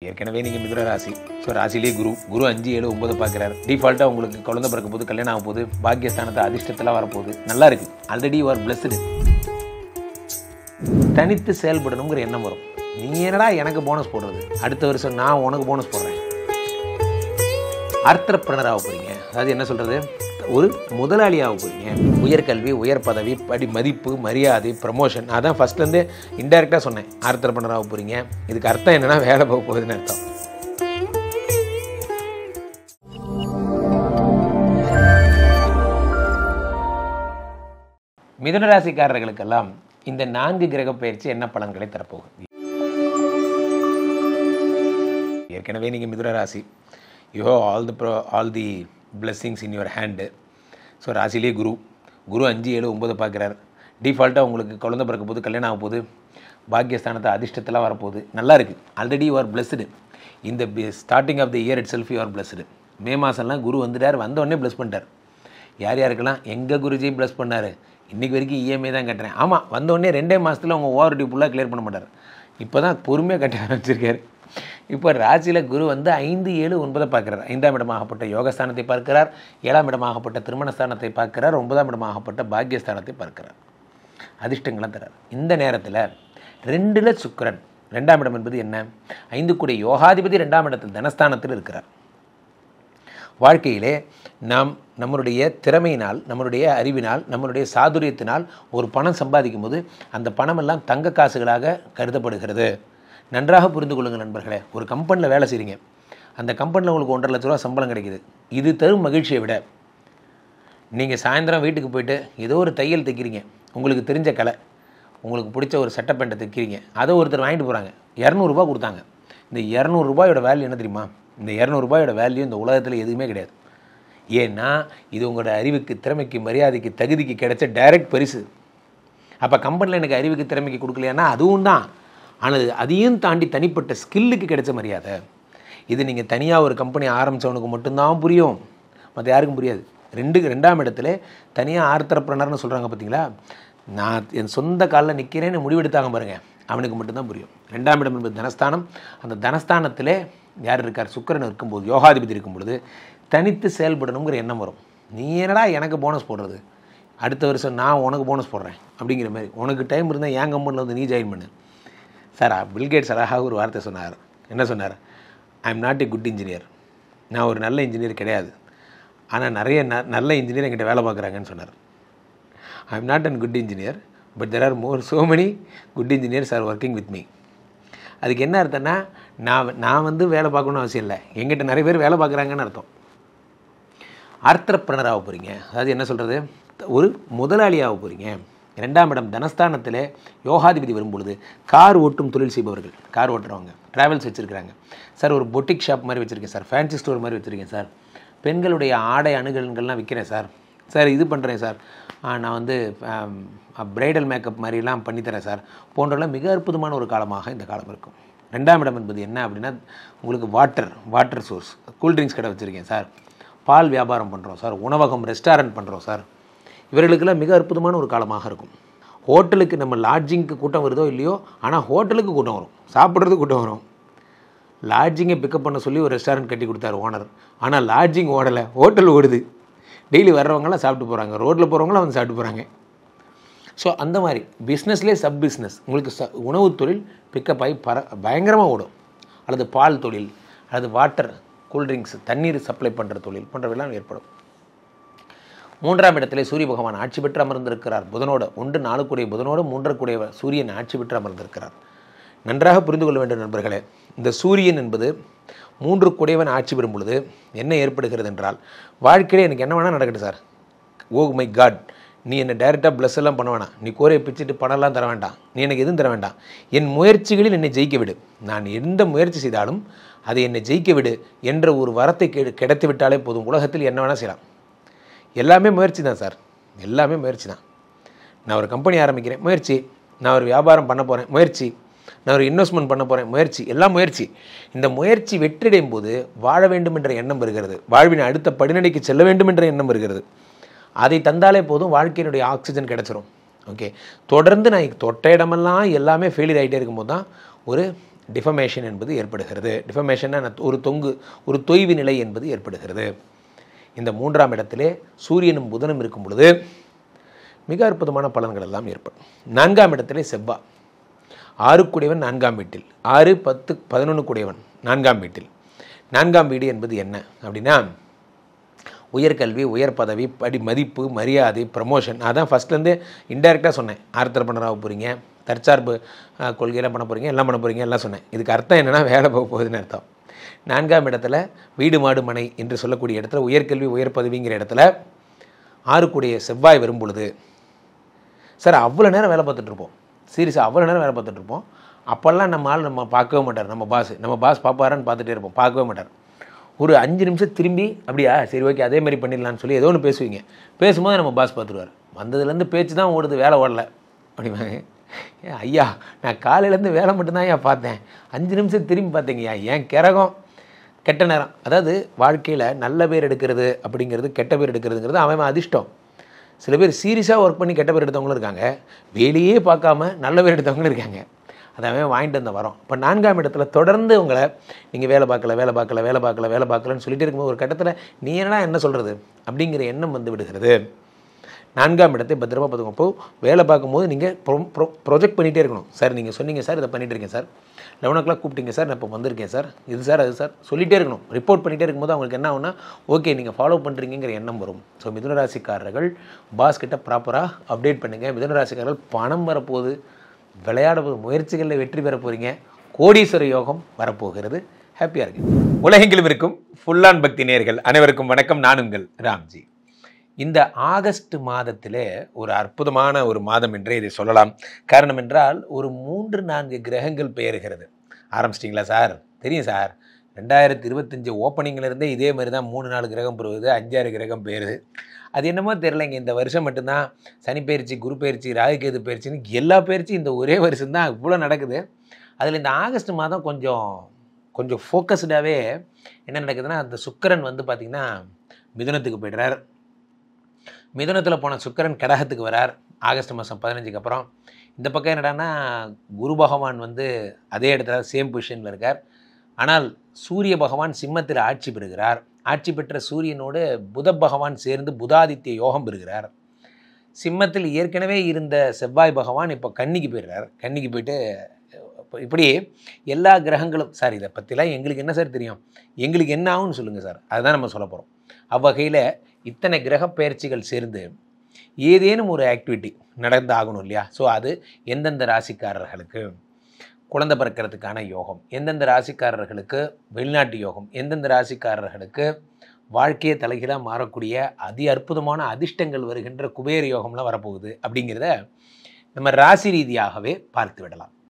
ஏற்கனவே நீங்கள் மிதுன ராசி. ஸோ ராசிலே குரு 5, 7, 9 பார்க்குறாரு. டிஃபால்ட்டாக உங்களுக்கு குழந்தை பிறக்க போது, கல்யாணம் ஆக போகுது, பாக்கியஸ்தானத்தை அதிர்ஷ்டத்தெல்லாம் வரப்போகுது, நல்லா இருக்குது. Already you are blessed. தனித்து செயல்படணுங்கிற எண்ணம் வரும். நீ என்னடா எனக்கு போனஸ் போடுறது, அடுத்த வருஷம் நான் உனக்கு போனஸ் போடுறேன். ஆர்த்தரப்பிரனராக போகிறீங்க. அதாவது என்ன சொல்கிறது, ஒரு முதலாளியாக போகிறீங்க. உயர்கல்வி, உயர் பதவி, மதிப்பு, மரியாதை, ப்ரமோஷன். அதான் ஃபஸ்ட்லேருந்து இன்டெரக்டாக சொன்னேன். ஆர்த்தரப்பிரனராக போகிறீங்க. இதுக்கு அர்த்தம் என்னென்னா வேலை போக போகுதுன்னு அர்த்தம். மிதுன ராசிக்காரர்களுக்கெல்லாம் இந்த 4 கிரக பயிற்சி என்ன பலன்களை தரப்போகுது? ஏற்கனவே நீங்கள் மிதுன ராசி. You have all the blessings in your hand. So ராசிலே குரு 5, 7, 9 பார்க்குறாரு. டிஃபால்ட்டாக உங்களுக்கு குழந்தை பிறக்க போது, கல்யாணம் ஆக போகுது, பாக்கியஸ்தானத்தை அதிர்ஷ்டத்தெல்லாம் வரப்போகுது, நல்லா இருக்குது. Already you are blessed. இந்த starting of the year itself you are blessed. மே மாதம்லாம் குரு வந்துட்டார், வந்தோடனே ப்ளஸ் பண்ணிட்டார். யார் யாருக்கெல்லாம் எங்கள் குருஜி ப்ளஸ் பண்ணார், இன்றைக்கி வரைக்கும் இஎம்ஐ தான் கட்டுறேன். ஆமாம், வந்தோடனே 2 மாதத்தில் உங்கள் ஓவர் டியூ ஃபுல்லாக கிளியர் பண்ண மாட்டார். இப்போ தான் பொறுமையாக கட்ட ஆரம்பிச்சிருக்காரு. இப்போ ராசியில் குரு வந்து 5, 7, 9 பார்க்குறார். 5ஆம் இடமாகப்பட்ட யோகஸ்தானத்தை பார்க்கிறார், 7ஆம் இடமாகப்பட்ட திருமணஸ்தானத்தை பார்க்கிறார், 9ஆம் இடமாகப்பட்ட பாக்கியஸ்தானத்தை பார்க்கிறார். அதிர்ஷ்டங்களாம் தரார். இந்த நேரத்தில் 2ல் சுக்கிரன். 2ஆம் இடம் என்பது என்ன? 5 கூடிய யோகாதிபதி 2ஆம் இடத்தில் தனஸ்தானத்தில் இருக்கிறார். வாழ்க்கையிலே நாம் நம்மளுடைய திறமையினால், நம்மளுடைய அறிவினால், நம்மளுடைய சாதுரியத்தினால் ஒரு பணம் சம்பாதிக்கும் போது அந்த பணமெல்லாம் தங்க காசுகளாக கருதப்படுகிறது. நன்றாக புரிந்து கொள்ளுங்கள் நண்பர்களே. ஒரு கம்பெனியில் வேலை செய்கிறீங்க, அந்த கம்பெனியில் உங்களுக்கு 1.5 லட்ச ரூபா சம்பளம் கிடைக்குது. இது தரும் மகிழ்ச்சியை விட நீங்கள் சாயந்தரம் வீட்டுக்கு போய்ட்டு ஏதோ ஒரு தையல் தைக்கிறீங்க, உங்களுக்கு தெரிஞ்ச கலை, உங்களுக்கு பிடிச்ச ஒரு சட்டை பேண்ட்டை தைக்கிறீங்க, அதை ஒருத்தர் வாங்கிட்டு போகிறாங்க, 200 ரூபா கொடுத்தாங்க. இந்த 200 ரூபாயோட வேல்யூ என்ன தெரியுமா? இந்த 200 ரூபாயோட வேல்யூ இந்த உலகத்தில் எதுவுமே கிடையாது. ஏன்னா இது உங்களோட அறிவுக்கு, திறமைக்கு, மரியாதைக்கு, தகுதிக்கு கிடைச்ச டைரக்ட் பரிசு. அப்போ கம்பெனியில் எனக்கு அறிவுக்கு, திறமைக்கு கொடுக்கலையானா அதுவும் தான். ஆனால் அதையும் தாண்டி தனிப்பட்ட ஸ்கில்லுக்கு கிடைச்ச மரியாதை. இது நீங்கள் தனியாக ஒரு கம்பெனி ஆரம்பித்தவனுக்கு மட்டும்தான் புரியும், மற்ற யாருக்கும் புரியாது. 2ஆம் இடத்துல தனியாக ஆர்த்தரப்பிரனர்னு சொல்கிறாங்க பார்த்தீங்களா, நான் என் சொந்த காலில் நிற்கிறேன்னு முடிவெடுத்தாங்க பாருங்கள், அவனுக்கு மட்டும்தான் புரியும். 2ஆம் இடம் என்பது தனஸ்தானம். அந்த தனஸ்தானத்தில் யார் இருக்கார்? சுக்கிரன் இருக்கும்போது, யோகாதிபதி இருக்கும் பொழுது தனித்து செயல்படணுங்கிற எண்ணம் வரும். நீ என்னடா எனக்கு போனஸ் போடுறது, அடுத்த வருஷம் நான் உனக்கு போனஸ் போடுறேன் அப்படிங்கிற மாதிரி. உனக்கு டைம் இருந்தால் என் கம்பெனியில் வந்து நீ ஜாயின் பண்ணு. சார், பில்கேட்ஸ் அழகாக ஒரு வார்த்தை சொன்னார். என்ன சொன்னார்? I am not a good engineer. நான் ஒரு நல்ல இன்ஜினியர் கிடையாது, ஆனால் நிறைய நல்ல இன்ஜினியர் என்கிட்ட வேலை பார்க்குறாங்கன்னு சொன்னார். I am not an good engineer, but there are so many good engineers are working with me. அதுக்கு என்ன அர்த்தம்னா, நான் வந்து வேலை பார்க்கணும்னு அவசியம் இல்லை, எங்கிட்ட நிறைய பேர் வேலை பார்க்குறாங்கன்னு அர்த்தம். ஆர்த்தரப்பிரனராக போகிறீங்க. அதாவது என்ன சொல்கிறது, ஒரு முதலாளியாக போகிறீங்க. 2ஆம் இடம் தனஸ்தானத்தில் யோகாதிபதி வரும்பொழுது கார் ஓட்டும் தொழில் செய்பவர்கள், கார் ஓட்டுறவங்க, ட்ராவல்ஸ் வச்சுருக்கிறாங்க. சார் ஒரு பொட்டிக் ஷாப் மாதிரி வச்சுருக்கேன் சார், ஃபேன்சி ஸ்டோர் மாதிரி வச்சுருக்கேன் சார், பெண்களுடைய ஆடை அணுகலன்கள்லாம் விற்கிறேன் சார், சார் இது பண்ணுறேன் சார், நான் வந்து பிரைடல் மேக்கப் மாதிரிலாம் பண்ணித்தரேன் சார், போன்றெல்லாம் மிக அற்புதமான ஒரு காலமாக இந்த காலம் இருக்கும். 2ஆம் இடம் என்பது என்ன அப்படின்னா, உங்களுக்கு வாட்டர் சோர்ஸ், கூல்ட்ரிங்க்ஸ் கடை வச்சுருக்கேன் சார், பால் வியாபாரம் பண்ணுறோம் சார், உணவகம், ரெஸ்டாரண்ட் பண்ணுறோம் சார், இவர்களுக்கெல்லாம் மிக அற்புதமான ஒரு காலமாக இருக்கும். ஹோட்டலுக்கு நம்ம லாட்ஜிங்க்கு கூட்டம் வருதோ இல்லையோ, ஆனால் ஹோட்டலுக்கு கூட்டம் வரும், சாப்பிட்றதுக்கு கூட்டம் வரும். லாட்ஜிங்கை பிக்கப் பண்ண சொல்லி ஒரு ரெஸ்டாரண்ட் கட்டி கொடுத்தாரு ஓனர், ஆனால் லாட்ஜிங் ஓடலை, ஹோட்டல் ஓடுது. டெய்லி வர்றவங்களாம் சாப்பிட்டு போகிறாங்க, ரோட்டில் போகிறவங்களாம் வந்து சாப்பிட்டு போகிறாங்க. ஸோ அந்த மாதிரி பிஸ்னஸ்லேயே சப் பிஸ்னஸ், உங்களுக்கு உணவு தொழில் பிக்கப் ஆகி பயங்கரமாக ஓடும். அல்லது பால் தொழில், அல்லது வாட்டர், கூல்ட்ரிங்க்ஸ், தண்ணீர் சப்ளை பண்ணுற தொழில் போன்றவெல்லாம் ஏற்படும். 3ஆம் இடத்திலே சூரிய பகவான் ஆட்சி பெற்று அமர்ந்திருக்கிறார். புதனோடு 1, 4 கூடிய புதனோடு 3 கூடிய சூரியன் ஆட்சி பெற்று அமர்ந்திருக்கிறார். நன்றாக புரிந்து கொள்ள வேண்டும் நண்பர்களே. இந்த சூரியன் என்பது 3 கூடியவன் ஆட்சி பெறும் பொழுது என்ன ஏற்படுகிறது என்றால், வாழ்க்கையிலே எனக்கு என்ன வேணால் நடக்கட்டும் சார், ஓ மை காட், நீ என்னை டைரெக்டாக ப்ளஸ் எல்லாம் பண்ண வேணாம், நீ கோரையை பிச்சுட்டு பணம்லாம் தர வேண்டாம், நீ எனக்கு எதுவும் தர வேண்டாம், என் முயற்சிகளில் என்னை ஜெயிக்க விடு, நான் எந்த முயற்சி செய்தாலும் அதை என்னை ஜெயிக்க விடு என்ற ஒரு வரத்தை கிடைத்து விட்டாலே போதும். உலகத்தில் என்ன வேணால் செய்யலாம். எல்லாமே முயற்சி தான் சார், எல்லாமே முயற்சி தான். நான் ஒரு கம்பெனி ஆரம்பிக்கிறேன், முயற்சி. நான் ஒரு வியாபாரம் பண்ண போகிறேன், முயற்சி. நான் ஒரு இன்வெஸ்ட்மெண்ட் பண்ண போகிறேன், முயற்சி. எல்லாம் முயற்சி. இந்த முயற்சி வெற்றியடையும் போது வாழ வேண்டும் என்ற எண்ணம் வருகிறது, வாழ்வின் அடுத்த படிநிலைக்கு செல்ல வேண்டும் என்ற எண்ணம் வருகிறது. அதை தந்தாலே போதும், வாழ்க்கையினுடைய ஆக்சிஜன் கிடச்சிரும். ஓகே, தொடர்ந்து நான் தொட்ட இடமெல்லாம் எல்லாமே ஃபெயிலியர் ஆகிட்டே இருக்கும்போது தான் ஒரு டிஃபமேஷன் என்பது ஏற்படுகிறது. டிஃபமேஷன்னா ஒரு தொய்வு நிலை என்பது ஏற்படுகிறது. இந்த 3ஆம் இடத்திலே சூரியனும் புதனும் இருக்கும் பொழுது மிக அற்புதமான பலன்கள் எல்லாம் ஏற்படும். 4ஆம் இடத்திலே செவ்வாய் 6 கூடியவன் 4ஆம் வீட்டில், 6, 10, 11 கூடியவன் 4ஆம் வீட்டில். 4ஆம் வீடு என்பது என்ன அப்படின்னா உயர்கல்வி, உயர் பதவி, மதிப்பு, மரியாதை, ப்ரமோஷன். அதான் ஃபஸ்ட்லேருந்து இன்டெரக்டாக சொன்னேன். ஆர்த்தரப்பனராக போகிறீங்க, தற்சார்பு கொள்கையெல்லாம் பண்ண போகிறீங்க, எல்லாம் பண்ண போகிறீங்க, எல்லாம் சொன்னேன். இதுக்கு அர்த்தம் என்னென்னா வேலை போக போகுதுன்னு அர்த்தம். 4ஆம் இடத்துல வீடு மாடு மனை என்று சொல்லக்கூடிய இடத்துல உயர்கல்வி, உயர் பதவிங்கிற இடத்துல 6 கூடிய செவ்வாய் வரும் பொழுது, சார் அவ்வளோ நேரம் வேலை பார்த்துட்ருப்போம், சீரியஸாக அவ்வளோ நேரம் வேலை பார்த்துட்ருப்போம். அப்போல்லாம் நம்ம பார்க்கவே மாட்டார். நம்ம பாஸ் பார்ப்பாரான்னு பார்த்துட்டே இருப்போம், பார்க்கவே மாட்டார். ஒரு 5 நிமிஷம் திரும்பி அப்படியா சரி ஓகே அதே மாதிரி பண்ணிடலான்னு சொல்லி ஏதோ ஒன்று பேசுவீங்க. பேசும்போது நம்ம பாஸ் பார்த்துருவார். வந்ததுலேருந்து பேச்சு தான் ஓடுது, வேலை ஓடலை அப்படிவாங்க. ஐயா நான் காலையிலேருந்து வேலை மட்டும்தான் ஐயா பார்த்தேன், 5 நிமிஷம் திரும்பி பார்த்தீங்கய்யா, ஏன் கிறகம் கெட்ட நேரம். அதாவது வாழ்க்கையில் நல்ல பேர் எடுக்கிறது அப்படிங்கிறது, கெட்ட பேர் எடுக்கிறதுங்கிறது அவன் அதிர்ஷ்டம். சில பேர் சீரியஸாக ஒர்க் பண்ணி கெட்ட பேர் எடுத்தவங்களும் இருக்காங்க, வேலையே பார்க்காம நல்ல பேர் எடுத்தவங்களும் இருக்காங்க. அதாவே வாங்கிட்டு வந்த வரோம். இப்போ 4ஆம் இடத்துல தொடர்ந்து உங்களை நீங்கள் வேலை பார்க்கலன்னு சொல்லிட்டு இருக்கும்போது ஒரு கட்டத்தில் நீ என்ன சொல்கிறது அப்படிங்கிற எண்ணம் வந்து விடுகிறது. 4ஆம் இடத்தை பத்திரமா பார்த்துக்கோங்க. இப்போ வேலை பார்க்கும்போது நீங்கள் ப்ரொஜெக்ட் பண்ணிகிட்டே இருக்கணும். சார் நீங்கள் சொன்னீங்க சார், இதை பண்ணிகிட்டு இருக்கேன் சார், 11 o'clock கூப்பிட்டீங்க சார், நான் இப்போ வந்திருக்கேன் சார், இது சார் அது சார் சொல்லிகிட்டே இருக்கணும். ரிப்போர்ட் பண்ணிகிட்டே இருக்கும்போது அவங்களுக்கு என்ன ஆகுனா ஓகே நீங்கள் ஃபாலோ பண்ணுறீங்கிற எண்ணம் வரும். ஸோ மிதுனராசிக்காரர்கள் பாஸ் கிட்ட ப்ராப்பராக அப்டேட் பண்ணுங்கள். மிதுனராசிக்காரர்கள் பணம் வரப்போகுது, விளையாட முயற்சிகளில் வெற்றி பெற போகிறீங்க, கோடீஸ்வர யோகம் வரப்போகிறது. ஹாப்பியாக இருக்கு. உலகெங்கிலும் இருக்கும் ஃபுல் ஆன் பக்தி நேயர்கள் அனைவருக்கும் வணக்கம். நான் உங்கள் ராம்ஜி. இந்த ஆகஸ்ட் மாதத்திலே ஒரு அற்புதமான ஒரு மாதம் என்றே இதை சொல்லலாம். காரணம் என்றால் ஒரு 3-4 கிரகங்கள் பெயர்கிறது. ஆரம்பிச்சிட்டிங்களா சார்? தெரியும் சார், 2025 ஓப்பனிங்கிலிருந்தே இதே மாதிரி தான் 3-4 கிரகம் பெறுவது, 5-6 கிரகம் பெயருது. அது என்னமோ தெரிலங்க, இந்த வருஷம் மட்டும்தான் சனி பயிற்சி, குரு பயிற்சி, ராகுகேது பயிற்சின்னு எல்லா பயிற்சியும் இந்த ஒரே வருஷம்தான் இவ்வளோ நடக்குது. அதில் இந்த ஆகஸ்ட் மாதம் கொஞ்சம் ஃபோக்கஸ்டாகவே என்ன நடக்குதுன்னா, அந்த சுக்கிரன் வந்து பார்த்திங்கன்னா மிதுனத்துக்கு போய்டுறார். மிதுனத்தில் போன சுக்கிரன் கடகத்துக்கு வரார் ஆகஸ்ட் மாதம் 15க்கு அப்புறம். இந்த பக்கம் என்னடான்னா குரு பகவான் வந்து அதே இடத்துல சேம் பொசிஷனில் இருக்கார். ஆனால் சூரிய பகவான் சிம்மத்தில் ஆட்சி பெறுகிறார். ஆட்சி பெற்ற சூரியனோடு புத பகவான் சேர்ந்து புதாதித்ய யோகம் பெறுகிறார். சிம்மத்தில் ஏற்கனவே இருந்த செவ்வாய் பகவான் இப்போ கன்னிக்கு போயிடுறார். கன்னிக்கு போயிட்டு இப்படி எல்லா கிரகங்களும், சார் இதை பற்றிலாம் எங்களுக்கு என்ன சார் தெரியும், எங்களுக்கு என்ன ஆகும்னு சொல்லுங்கள் சார், அதுதான் நம்ம சொல்ல போகிறோம். அவ்வகையில் இத்தனை கிரக பயிற்சிகள் சேர்ந்து ஏதேனும் ஒரு ஆக்டிவிட்டி நடந்து ஆகணும் இல்லையா? ஸோ அது எந்தெந்த ராசிக்காரர்களுக்கு குழந்தை பிறக்கிறதுக்கான யோகம், எந்தெந்த ராசிக்காரர்களுக்கு வெளிநாட்டு யோகம், எந்தெந்த ராசிக்காரர்களுக்கு வாழ்க்கையை தலைகீழாக மாறக்கூடிய அற்புதமான அதிர்ஷ்டங்கள் வருகின்ற குபேர யோகம்லாம் வரப்போகுது அப்படிங்கிறத நம்ம ராசி ரீதியாகவே பார்த்து விடலாம்.